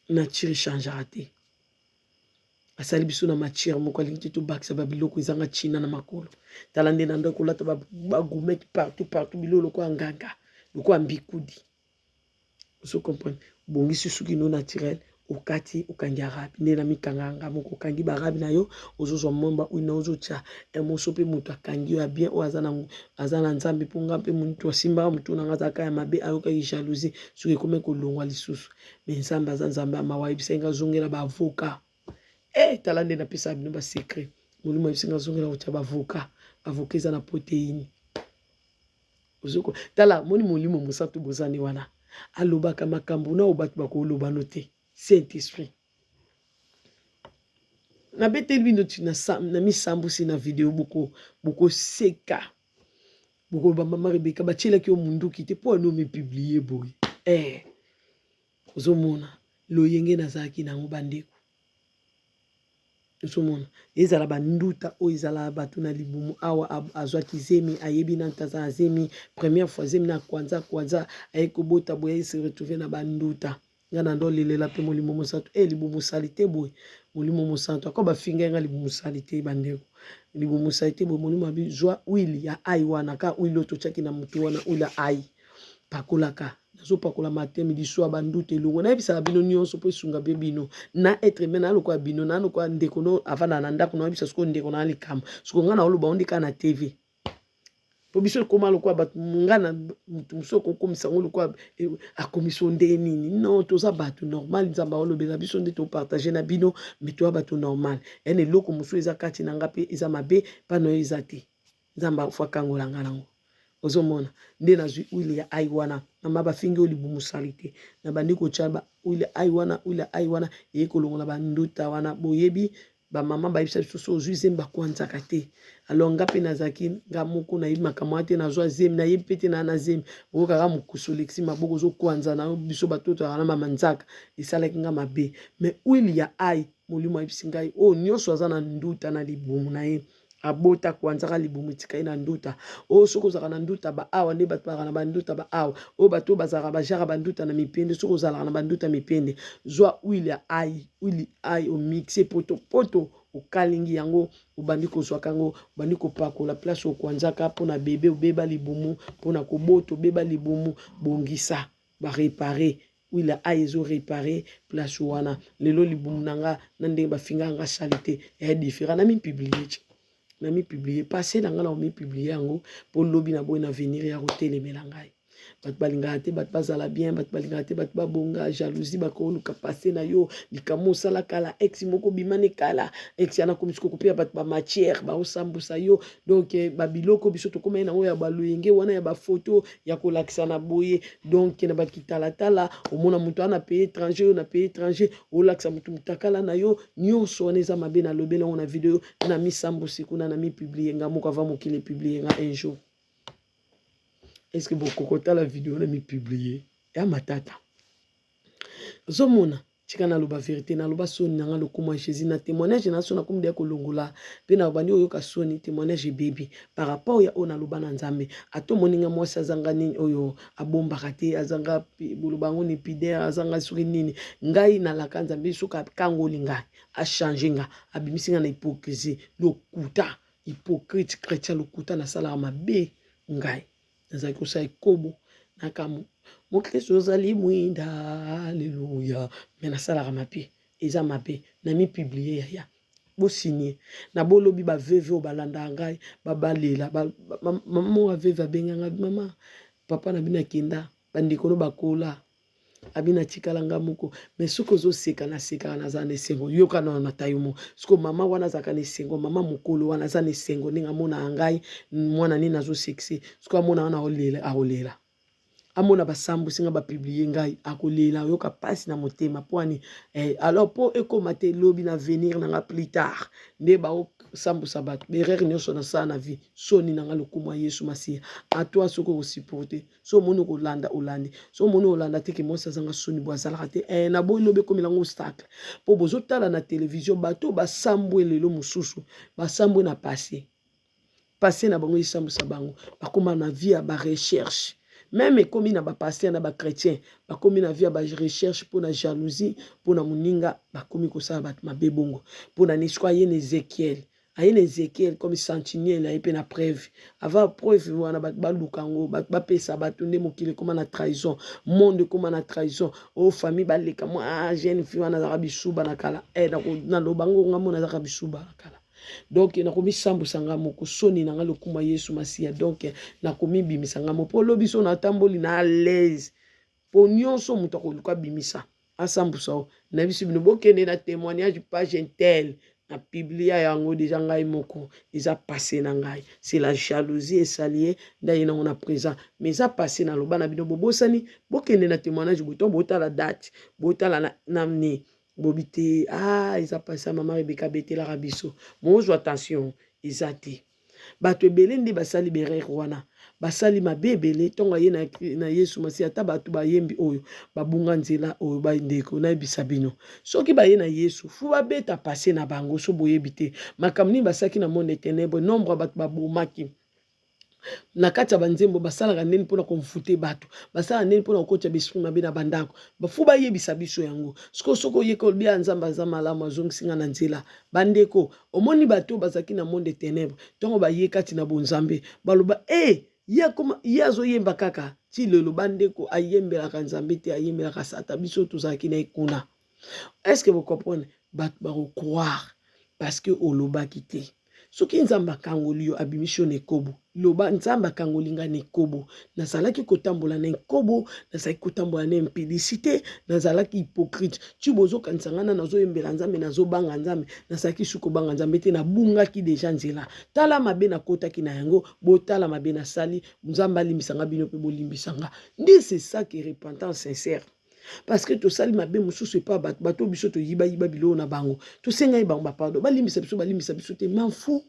Nature changera te asali biso na matière moko alingi to bakisa babiloko ezanga china na makolo talande na ndako lata bagumeki partout bilolo ko nganga loko ambikudi vous comprenez bongisi suki no naturel okati okangi arabe nde na mikanganga moko okangi barabe na yo ozozwa momba uina ozotia emoso pe moto akangi yo ya bien o azana nzambe ponga pe muntu asimba mutu na ngazaka ya mabe ayoka jalousie suki kome kolongwa lisusu mais nzambe aza nzambe amawa ibisenga zongela ba avocat talande na pesa bino ba secret molimo ibisenga zongela otia ba avocat eza na protéine ozoko tala moni molimo musatu bozani wana alobaka makambo na obatu bakoloba note Saint-Esprit. Na beteli bino na misambusi na video boko seka. Boko ba mama Rebecca bachela ki o munduki te po no me publier boy. Ozomona loyenge nazaki na ngobandeko. Ozomona ezala banduta o ezala batu na libumu awa azwaki zemi ayebi na ntaza zemi première fois zemi na kwanza ayekobota boye se retrouver na banduta. Ngana ndo lilela pe molimo mosantu libumu salite boy molimo mosantu akoba finga nga libumu salite bandeko libumu salite boy molimo abi joie huile ya ai wana ka huile to chaki na mutu wana huile ai pakolaka nazo pakola matin midi soir bandute longo na ebisa bino nyonso po sunga be bino na être mena lokwa bino na lokwa ndeko no avana na ndako na ebisa sko ndeko na likam sko ngana oloba ondika na TV po biso koma lokwa batu ngana mutu musoko komisa ngo lokwa akomiso nde nini non toza batu normal nzamba olobela biso nde to partager na bino mais to batu normal ene loko muso eza kati na ngape eza mabe pano eza te nzamba fwa kangola ngalango ozomona nde na zui huile ya ai wana na maba fingi olibumu salite na bandiko chaba huile ai wana ekolongola banduta wana boyebi ba mama ba ibisa biso zui zemba kwanzaka te alonga pe nazaki nga moko na yima kamate na zwa zemi na yepete na zemi okaka mukuso lexi maboko zo kwanza na biso batoto na mama nzaka isala kinga mabe mais huile ya ai molimo ibisingai nyonso azana nduta na libumu na ye abota kwanza libumu tika ina nduta soko zaka na nduta ba awa ne batwaka na banduta ba awa bato bazaka bajara banduta na mipende soko zala na banduta mipende zwa huile ya ai o mixe poto okalingi yango obandi kozwa kango obandi kopakola place okwanzaka pona bebe obeba libumu pona koboto beba libumu bongisa ba réparer huile ai ezo réparer place wana lelo libumu nanga na ndenge bafinga nga salite différent na mi publier na mi publier passer na nga na mi publier yango po lobi na boy na venir ya kotelemela ngai bat balinga te bat bazala bien bat balinga te bat babonga jalousie bakoluka passer na yo likamo sala kala ex moko bimane kala ex yana komisiko kopia bat ba matière ba osambusa yo donc ba biloko biso to koma na oya ba loyenge wana ya ba photo ya kolakisa na boye donc na bakitala tala omona mutu ana pays étranger na pays étranger olakisa mutu mutakala na yo nyonso wana eza mabe na lobela na video na misambusi kuna na mi publier nga moko avant mokile publier nga un jour. Est-ce que beaucoup de la vidéo na mi publier ya matata zomona tika na loba vérité na loba soni na nga lokuma Jésus na témoignage na sona comme de kolongola pe na bandi oyo ka soni témoignage baby par rapport ya ona loba na nzambe ato moninga mwasi azanga nini oyo abomba kate azanga bulubango ni pider azanga suri nini ngai na la nzambe suka kangoli ngai a changer nga abimisinga na hypocrisie lokuta hypocrite chrétien lokuta na sala mabe ngai nazaki kosa ekobo nakamu mokristo ozali mwinda haleluya me nasalaka mabe eza mabe na mi publier ya bo signé na bolobi ba veve o balanda ngai balela maman wa veve abenganga mama papa na bina kenda bandikono bakola abina tikalanga moko mais soko zo seka na seka na za nesengo yoka na tayumo soko mama wana zaka nesengo mama mokolo wana za nesengo ninga mona ngai mwana ni nazo sexy soko mona wana olela amona basambu singa ba publier ngai akolela yoka pasi na motema poani alors po ekomate lobi na venir na nga plus tard nde ba sambu sabat berere nyonso na sa na vie soni na nga lokumu Yesu Masia a toi soko ko supporter so mono ko landa olandi so mono olanda te ke mosa zanga soni boazala te na boy lobe comme la obstacle po bozotala na télévision bato basambu lelo mususu basambu na passé na bango isambu sabango bakoma na vie ba recherche. Même comme na ba pasteur na ba chrétien ba komi na via ba recherche pour la jalousie pour na muninga ba komi ko sa bat mabebongo pour na niswa ye Ezekiel ayene Ezekiel comme sentinelle ayepe na preuve avant preuve wana ba lukango ba pesa batunde mokile comme na trahison monde comme na trahison o famille ba leka moi jeune fille wana za bisuba na kala na lobango ngamona za bisuba na kala. Donc na komi sambu sanga moko soni na nga lokuma Yesu Masia donc na komi bimisa nga mo po lobiso na tamboli na l'aise po nyonso muto ko luka bimisa asambu sao na biso bino bokende na témoignage page intel na biblia yango déjà ngai moko isa passé na ngai c'est la jalousie et salier ndaye na on a présent mais ça passé na loba na bino bobosani bokende na témoignage buto botala date botala na ne bobité ils a passé maman Rebecca betela rabiso mozo attention izati bato ebele ndi basali berere wana basali mabebele tonga ye na Yesu Masia ata bato bayembi oyo babunga nzela oyo bandeko na bisabino soki baye na Yesu fu babeta passé na bango so boyebite makamni basaki na monde ténèbre nombre bato babomaki na kati ya banzembo basalaka nini mpona komfute bato basala nini mpona kokotya besprit mabe na bandako bafu bayebisa biso yango soko yeko bia nzamba za malamu azongisinga na nzela bandeko omoni bato bazaki na monde ténèbre tongo baye kati na bonzambe baloba ye azoyemba kaka ti lelo bandeko ayembelaka nzambe te ayembelaka sata biso tozalaki na ekuna. Est-ce que vous comprenez? Bato bakocroire parce que olobaki te soki nzamba kangoli yo abimission ekobo loba nzamba kangoli nga nekobo nazalaki kotambola na ekobo nazalaki kotambola na impudicité nazalaki hypocrite ti bozo kanisa ngana nazoyembela nzambe nazobanga nzambe nazalaki suko banga nzambe te nabungaki deja nzela tala mabe nakotaki na yango botala mabe nasali nzamba alimbisanga bino pe bolimbisanga ndi c'est ça qui est repentance sincère. Parce que to sali mabe mususu pas bato biso to yiba bilo na bango to senga bango ba pardon balimbisa biso te m'en fou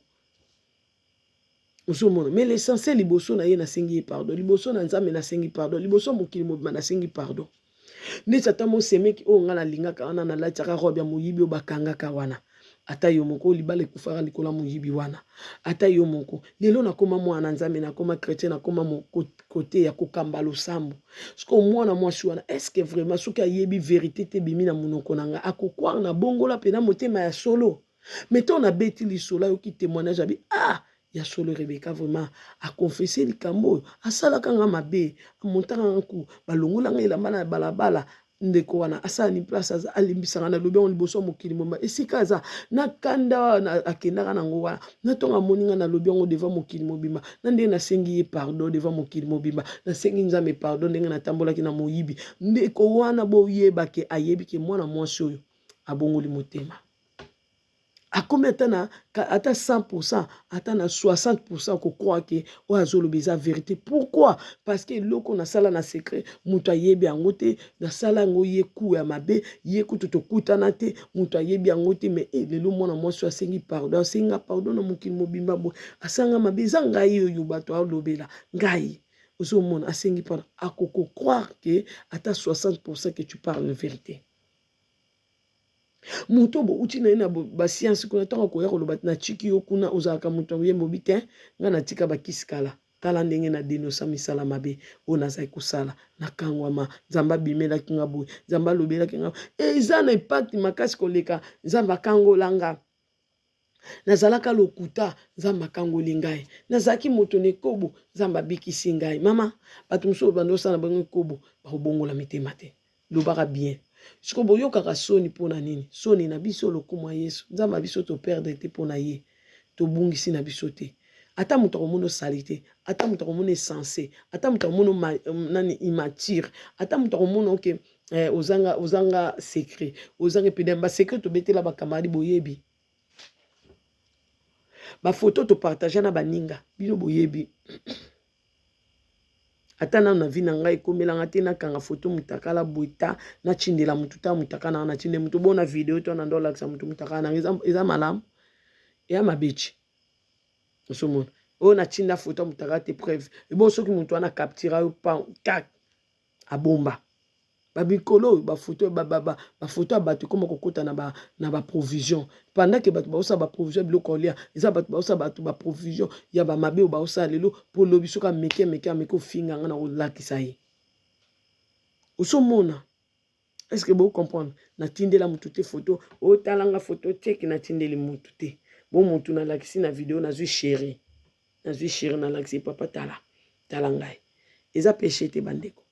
osomona mais l'essentiel liboso na ye na sengi pardon liboso na nzambe na sengi pardon liboso mokili mobima na sengi pardon ndi tata mo semeki o ngala lingaka wana na lataka robe ya moyibi o bakangaka wana ata yo moko libala ekufaka likola moyibi wana ata yo moko lelo nakoma mwana nzambe nakoma chrétien nakoma mo côté ya kokamba losambo siko mwana mwasi wana est-ce que vraiment soki ayebi vérité te bimi na monoko nanga akokwa na bongola pe na motema ya solo mettons na beti lisola yo ki témoignage abi ya solo Rebecca vraiment a confessé likambo asalaka nga mabe amontaka nku balongola nga elamba na balabala ndeko wana asala ni place aza alimbisanga na lobi on liboso mokili moma esika aza na kanda na akendaka nango wana na tonga moninga na lobi on devant mokili mobimba na ndenge nasengi ye pardon devant mokili mobimba nasengi nzambe pardon ndenge natambolaki na moyibi ndeko wana boyeba ke ayebi ke mwana mwasi oyo abongoli motema akomi ata 100%, ata na 60% ko croire que oazolo beza vérité. Pourquoi? Parce que loko na sala na secret, muto ayebi yango te, na sala ngo ye ku ya mabe, ye ku to kutana te, muto ayebi yango te mais lelo mwana mwasi asengi pardon, asenga pardon na mokili mobimba bo, asanga mabe za ngai yo bato alobela, ngai ozomona asengi pardon, akoko croire que ata 60% que tu parles la vérité. Muto bo uti na ina ba science kuna tanga ko ya ko lobat na chiki yo kuna ozaka muto yembo bitin nga na tika ba kiskala tala ndenge na denosa misala mabe ona za kusala na kangwama zamba bimela kinga boy zamba lobela kinga eza na impact makasi koleka zamba kangolanga nazalaka lokuta zamba kangoli ngai nazaki moto ne kobo zamba bikisi ngai mama batumso bando sana bango kobo ba bongola mitema te lobaka bien siko boyokaka soni mpona nini soni na biso lokumu ya Yesu nzambe biso to perdre te mpona ye tobungisi na biso te ata moto akomona osali te ata moto akomona essence ata moto akomona nani immature ata moto akomona oke ozanga secret ozanga epideme basekret tobetela bakamari boyebi bafoto topartage na baninga bino boyebi ata nanu na vi na ngai ekomelanga te nakanga foto mutakala boita nachindela mutu ta mutaka na nachinde mutu bona video to na ndolakisa mutu mutaka na eza malamu ya mabechi osomona o nachinda foto mutaka te preuve ebo soki mutu wana captura yo pa tak abomba babikolo bafoto bafoto ya bato koma kokota na baprovision pendant que bato baosa baprovision biloko olia eza bato baosa bato baprovision ya bamabe oyo baosa lelo mpo lobi soki ameke ofinganga na kolakisa ye osomona est ce que bo comprendre natindela mutu te foto otalanga foto teki natindeli mutu te bo mutu nalakisi na video nazwi chéri nalakisi papa tala ngai eza péché te bandeko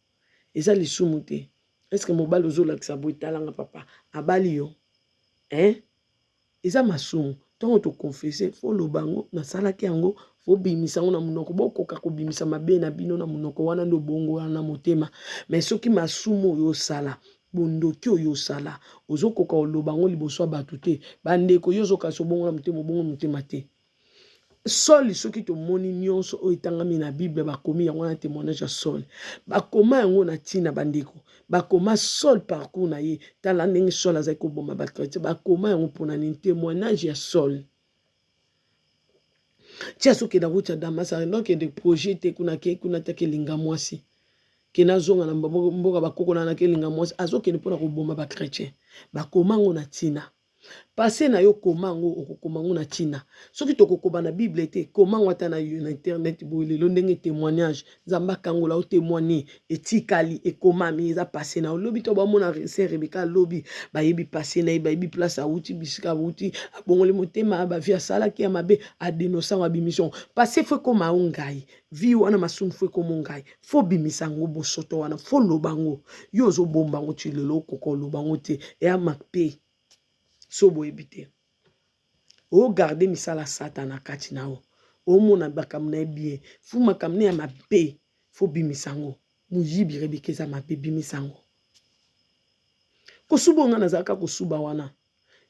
eza lisumu te. Est-ce que mobile ozolakisa boy talanga papa abali yo eza masumu ntango tokonfese fo lobango nasalaki yango fo bimisa yango na munoko bokoka kobimisa mabe na bino na munoko wana ndo bongo wana motema mais soki masumu oyo osala bondoki oyo osala ozokoka olobango liboso ya bato te bandeko yo ozokasi obongo na motema obongo motema te Sol soki tomoni nyonso oyo etangami na Bible bakomi yango na témoignage ya Sol bakoma yango na tina bandeko bakoma Sol parcours na ye tala ndenge Sol azali koboma bakristian bakoma yango mpona nini témoignage ya Sol tia soki na route ya Damas akendokende projet te kuna take elinga mwasi ke nazonga na mboka bakoko na kelinga mwasi azokende mpona koboma bakretien bakoma yango na tina Passé na yo komango okokomango na tina soki tokokoba na Bible te komango ata na internet boile lo ndenge témoignage nzamba kangola o témoigner etikali ekomami eza passé na lobi to ba mona sœur Rebecca lobi ba yebi passé na ba yebi place a uti bisika uti abongole motema ba via sala ki amabe a dénoncer wa bimission passé fo koma ngai vi wana masumu fo koma ngai fo bimisango bosoto wana fo lobango yo zo bombango ti lelo koko lobango te e amakpe sobo ebite o garder misala satana kati na o mona bakamna bien fu makamna ya mabe fo bimisango muyibi rebekeza mabe bimisango ko subonga nazaka ko suba wana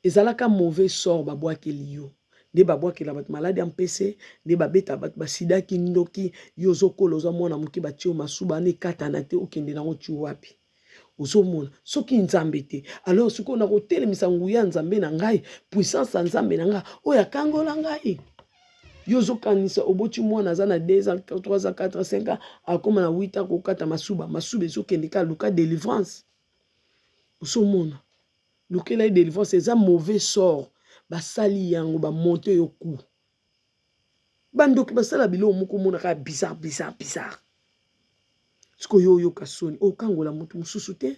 ezalaka mauvais sort babwaki liyo de babwaki la bat malade ampese de babeta bat basida ki ndoki yozo koloza mona muki batio masuba ne katana te okende na ochi wapi Uzomona soki nzambe te alors soki na kotelemisa nguya nzambe na ngai puissance nzambe na ngai oya kangola ngai yozo kanisa oboti mwana za na 2 ans 3 ans 4 ans 5 ans akoma na 8 ans kokata masuba ezokende ka luka délivrance uzomona lukela délivrance eza mauvais sort basali yango ba monter yo ku bandoki basala bilo moko mona ka bizarre Siko yo kasoni okangola mutu mususu te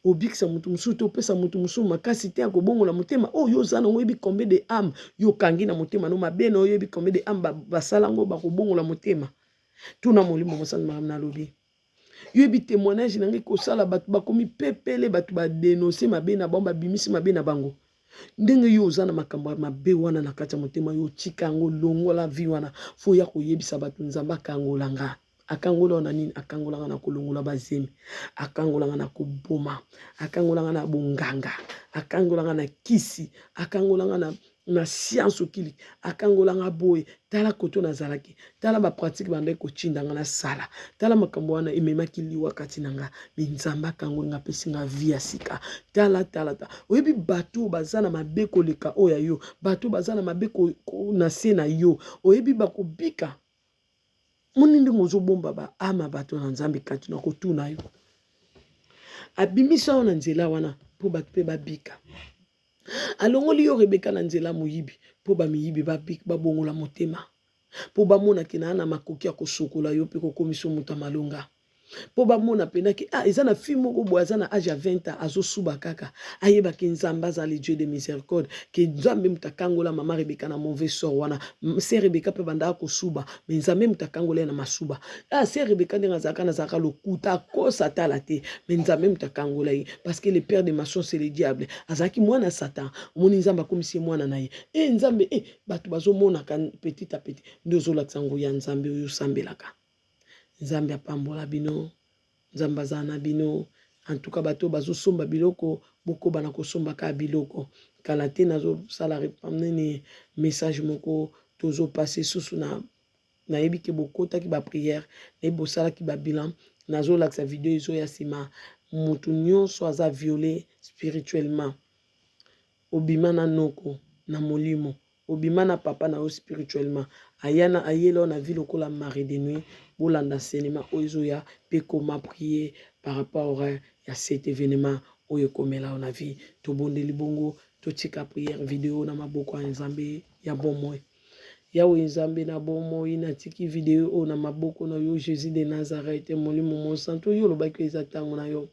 obikisa mutu mususu te opesa mutu mususu makasi te akobongola motema yo zana oyebi combien de âme yo kangi na motema no mabe na oyebi combien de âme basalango bakobongola motema tuna molimo mosana maram na lobi yoyebi témoignage nangi kosala bato bakomi pepele bato badénoncer mabe na bango babimisi mabe na bango ndenge yo zana makambo mabe wana na kati ya motema yo tika yango longola vi wana fo ya koyebisa bato nzamba kangolanga akangola na nini akangolanga na kolongola bazemi akangolanga na koboma akangolanga na bonganga akangolanga na kisi akangolanga na science okili akangolanga boye tala koto na zalaki tala ba pratique bande ko chindanga na sala tala makambo wana ememaki liwa kati nanga binzamba kangolanga pesinga via sika tala oyebi bato bazana mabeko leka oya yo bato bazana mabeko na sena yo oyebi bakobika Monindi mozo bomba ba ama bato na nzambe kati na kotuna yo. Abimisa wana nzela wana po bato pe babika. Alongoli yo Rebeka na nzela moyibi po ba miyibi babika babongola motema. Po ba mona kina na makoki ya kosokola yo pe kokomisa muta malonga. po bamona penaki eza na fille moko boye aza na âge ya 20 ans azosuba kaka ayebaki nzambe aza le Dieu de miséricorde ke nzambe mutu akangola mama Rebeka na mauvais sort wana se Rebeka mpe bandaka kosuba me nzambe mutu akangola ye na masuba se Rebeka ndenge azalaka lokuta akosa atala te me nzambe mutu akangola ye parce que le père de maçon c'est le diable azalaki mwana Satan omoni nzambe akomisi ye mwana na ye nzambe bato bazomonaka petit à petit nde ozolakisa ngo ya nzambe oyo osambelaka nzambe apambola bino nzambe aza na bino en tout cas bato bazosomba biloko bokoba na kosomba ka biloko kala te nazosala nini message moko tozopase susu nayebi ke bokotaki bapriere nayebi bosalaki babilan nazolakisa video ezo ya nsima motu nyonso aza violé spirituellement obima na noko na molimo obima na papa na yo spirituellement ayela na vie lokola mari de nuit bolanda enseignement oyo ya pe comment prier par rapport à cet événement oyo komela na vie tobondeli bongo totika prière vidéo na maboko ya nzambe ya bomoi yawe nzambe na bomoi natiki vidéo o na maboko na yo Jésus de Nazareth molimo mosantu yo lobaki eza tango na yo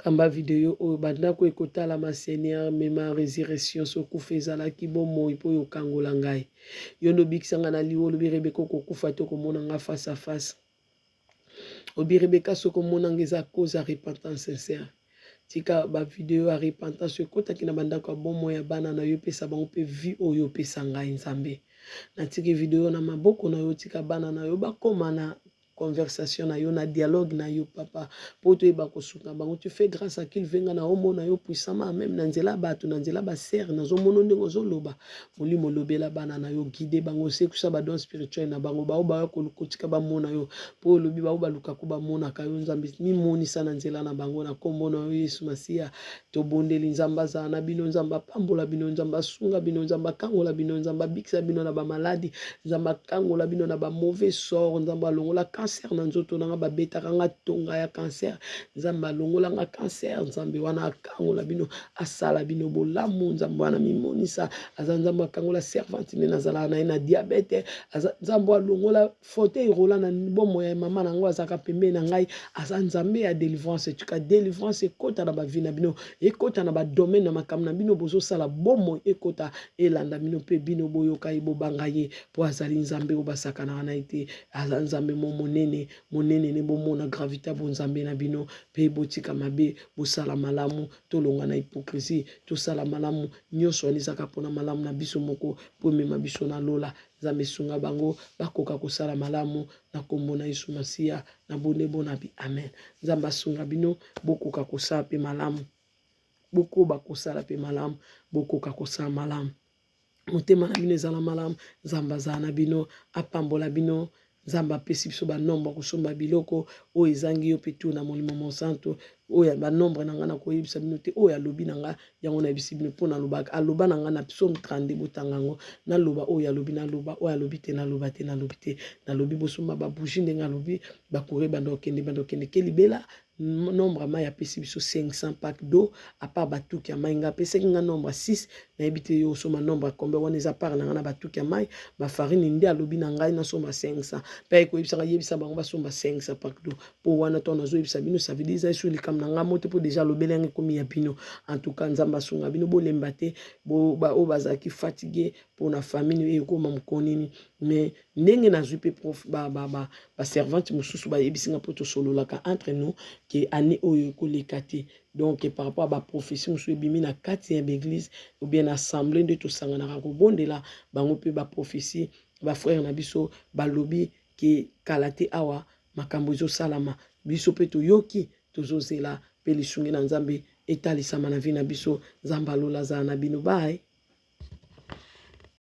kamba video oyo bandako ekotala ma Seigneur mema résurrection sokufa ezalaki bomoi po yo kangola ngai yo ndobikisanga na liwo lobi Rebeka kokufa te komona nga face à face obi Rebeka sokomona nga eza cause ya repentance sincère tika ba video ya repentance ekotaki na bandako ya bomoi ya bana na yo pesa bango pe vie oyo pesa ngai nzambe natiki video na maboko na yo tika bana na yo bakoma na conversation na yo na dialogue na yo papa po to eba kosuka bango tu fais grâce à qu'il venga na omo na yo puissamment même na nzela bato na nzela ba ser na zo mono ndenge ozoloba molimo lobela bana na yo guider bango se kusa ba don spirituel na bango ba oba ko kotika ba mona yo po lobi ba oba luka ko ba mona ka yo nzambe mi moni sana nzela na bango na kombo na yo Yesu Masia to bondeli nzamba za na bino nzamba pambola bino nzamba sunga bino nzamba kangola bino nzamba bikisa bino na ba maladi nzamba kangola bino na ba mauvais sort nzamba longola cancer na nzoto nanga babetaka nga tonga ya cancer nzamba longola nga cancer nzambe wana akangola bino asala bino bolamu nzambe wana mimonisa aza nzambe akangola servante ne nazala na na diabete nzambe longola fauteuil rola na bomo ya mama nango azaka pembe na ngai aza nzambe ya délivrance tuka délivrance ekota na ba vie na bino ekota na ba domaine na makambo na bino bozo sala bomo ekota elanda bino pe bino boyoka ibobanga ye po azali nzambe obasaka na ite aza nzambe monene ne bomona gravité bonzambe na bino pe botika mabe bosala malamu tolonga na hypocrisie tosala malamu nyonso anizaka pona malamu na biso moko po mema biso na lola nzambe sunga bango bakoka kosala malamu na kombo na Yesu Masia na bonne bonabi amen nzamba sunga bino bokoka kosala pe malamu bokoba kosala pe malamu bokoka kosala malamu motema na bino ezala malamu nzamba za na bino apambola bino nzamba apesi biso banombre kosomba biloko oyo ezangi yo mpe tu na molimo mosantu oyo banombre na nga na koyebisa bino te oyo alobi na nga yango nayebisi bino mpo nalobaka aloba na nga na psaume 32 botanga yango naloba oyo alobi naloba oyo alobi te naloba te nalobi te nalobi bosomba babougie ndenge alobi bakure bandokende ke libela nombre mai apesi biso 500 pack d'eau à part batuki ya mai nga apesaki nga nombre 6 nayebi te yo osoma nombre combien wana eza part na nga na batuki ya mai bafarine nde alobi na ngai nasomba 500 mpe akoyebisaka yebisa bango basomba 500 pack d'eau mpo wana to nazoyebisa bino ça veut dire eza esu likambo na nga mote mpo déjà alobeli yango ekomi ya bino en tout cas nzambe asunga bino bolemba te oyo bazalaki fatigué mpo na famille ekoma mokonini mais ndenge nazwi mpe baservante mosusu bayebisinga mpo tosololaka entre nous ke année oyo ekoleka te donc par rapport à baprophétie mosusu ebimi na kati ya baeglise ou bien assemblée nde tosanganaka kobondela bango mpe baprophétie bafrère na biso balobi ke kala te awa makambo ezosalama biso mpe toyoki tozozela mpe lisungi na nzambe etalisama na vi na biso nzambe alola azala na bino bae